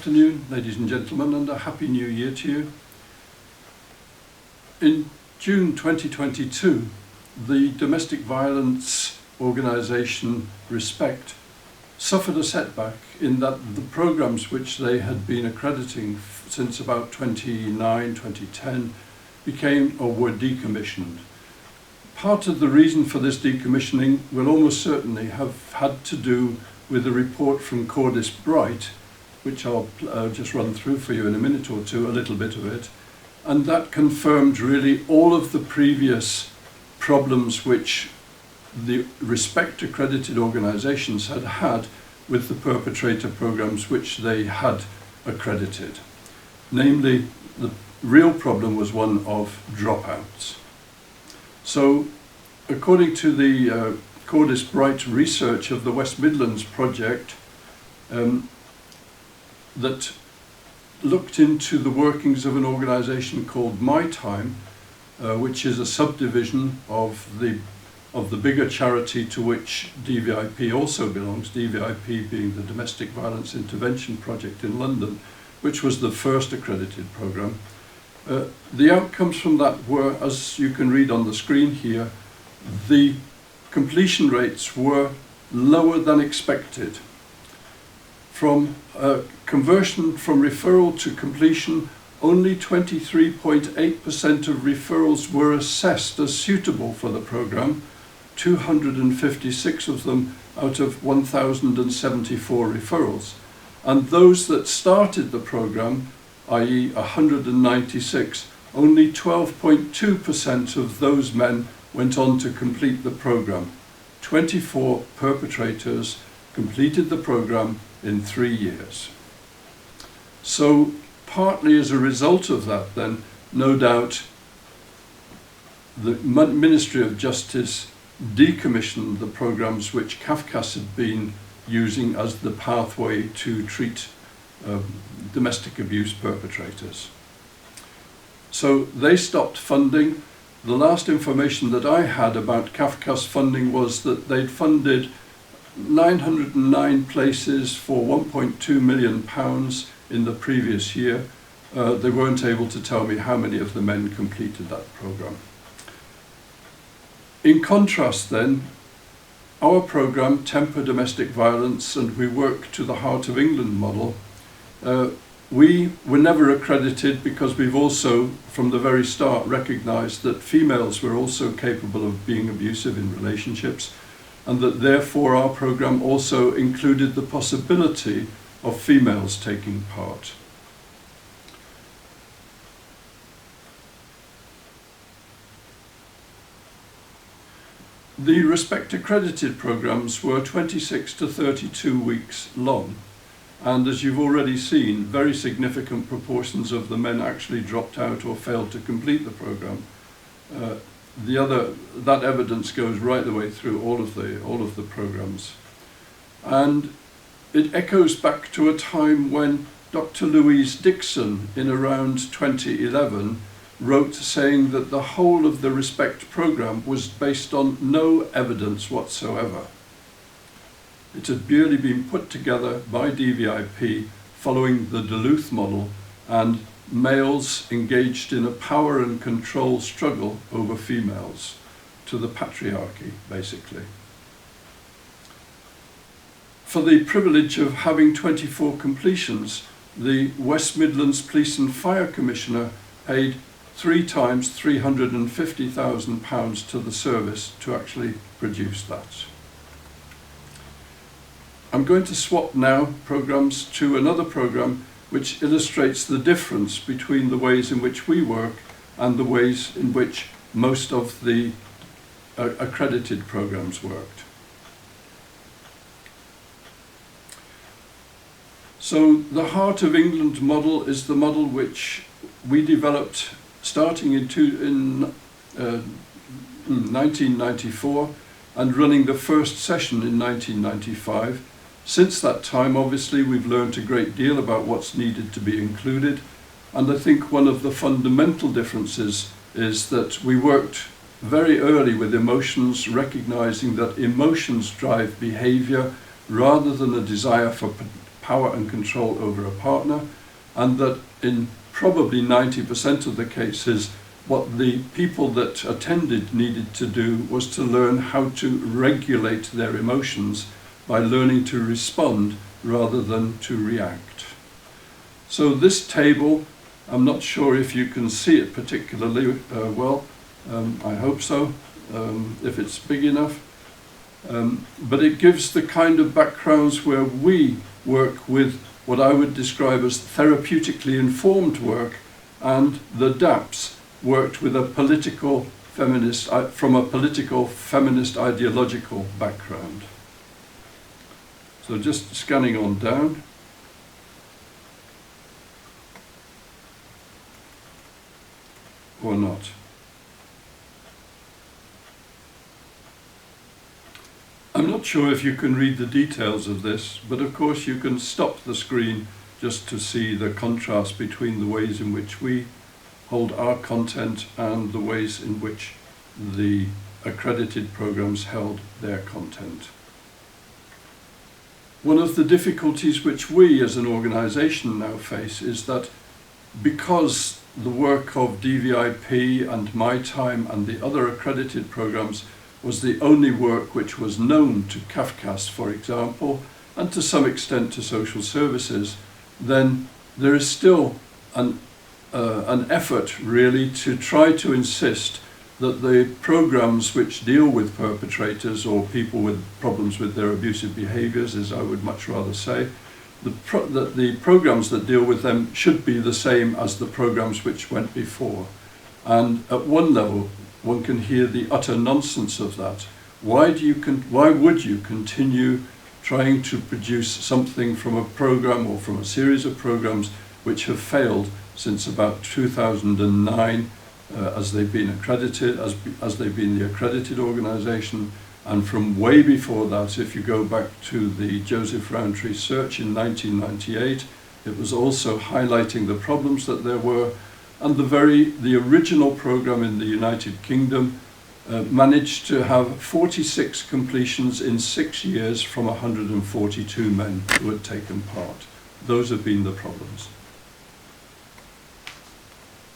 afternoon, ladies and gentlemen, and a happy new year to you. In June 2022, the domestic violence organisation Respect suffered a setback in that the programmes which they had been accrediting since about 2010 became or were decommissioned. Part of the reason for this decommissioning will almost certainly have had to do with a report from Cordis Bright, which I'll just run through for you in a minute or two, a little bit of it, and that confirmed really all of the previous problems which the Respect accredited organisations had had with the perpetrator programmes which they had accredited. Namely, the real problem was one of dropouts. So, according to the Cordis Bright research of the West Midlands project that looked into the workings of an organisation called MyTime, which is a subdivision of the bigger charity to which DVIP also belongs, DVIP being the Domestic Violence Intervention Project in London, which was the first accredited programme. The outcomes from that were, as you can read on the screen here, the completion rates were lower than expected. From conversion from referral to completion, only 23.8% of referrals were assessed as suitable for the programme, 256 of them out of 1,074 referrals. And those that started the programme, i.e. 196, only 12.2% of those men went on to complete the programme. 24 perpetrators completed the programme in 3 years. So partly as a result of that then, no doubt the Ministry of Justice decommissioned the programmes which CAFCAS had been using as the pathway to treat domestic abuse perpetrators. So they stopped funding. The last information that I had about CAFCAS funding was that they'd funded 909 places for £1.2 million in the previous year. They weren't able to tell me how many of the men completed that programme. In contrast then, our programme, Temper Domestic Violence, and we work to the Heart of England model, we were never accredited because we've also, from the very start, recognised that females were also capable of being abusive in relationships, and that therefore our programme also included the possibility of females taking part. The Respect accredited programmes were 26 to 32 weeks long. And as you've already seen, very significant proportions of the men actually dropped out or failed to complete the programme. That evidence goes right the way through all of the programmes. And it echoes back to a time when Dr. Louise Dixon, in around 2011, wrote saying that the whole of the Respect programme was based on no evidence whatsoever. It had merely been put together by DVIP following the Duluth model and males engaged in a power and control struggle over females, to the patriarchy, basically. For the privilege of having 24 completions, the West Midlands Police and Fire Commissioner paid 3 times £350,000 to the service to actually produce that. I'm going to swap now programmes to another programme which illustrates the difference between the ways in which we work and the ways in which most of the accredited programmes worked. So the Heart of England model is the model which we developed starting in 1994 and running the first session in 1995. Since that time, obviously, we've learned a great deal about what's needed to be included, and I think one of the fundamental differences is that we worked very early with emotions, recognizing that emotions drive behavior rather than a desire for power and control over a partner, and that in probably 90% of the cases, what the people that attended needed to do was to learn how to regulate their emotions by learning to respond rather than to react. So this table, I'm not sure if you can see it particularly well, I hope so, if it's big enough, but it gives the kind of backgrounds where we work with what I would describe as therapeutically informed work, and the DAPPs worked with a political feminist, from a political feminist ideological background. So just scanning on down. Or not. I'm not sure if you can read the details of this, but of course you can stop the screen just to see the contrast between the ways in which we hold our content and the ways in which the accredited programs held their content. One of the difficulties which we as an organisation now face is that because the work of DVIP and MyTime and the other accredited programs was the only work which was known to CAFCAS, for example, and to some extent to social services, then there is still an effort really to try to insist that the programs which deal with perpetrators or people with problems with their abusive behaviours, as I would much rather say, that the programs that deal with them should be the same as the programs which went before. And at one level, one can hear the utter nonsense of that. Why would you continue trying to produce something from a program or from a series of programs which have failed since about 2009, as they've been accredited, as they've been the accredited organisation, and from way before that, if you go back to the Joseph Rowntree search in 1998, it was also highlighting the problems that there were, and the original program in the United Kingdom managed to have 46 completions in 6 years from 142 men who had taken part. Those have been the problems.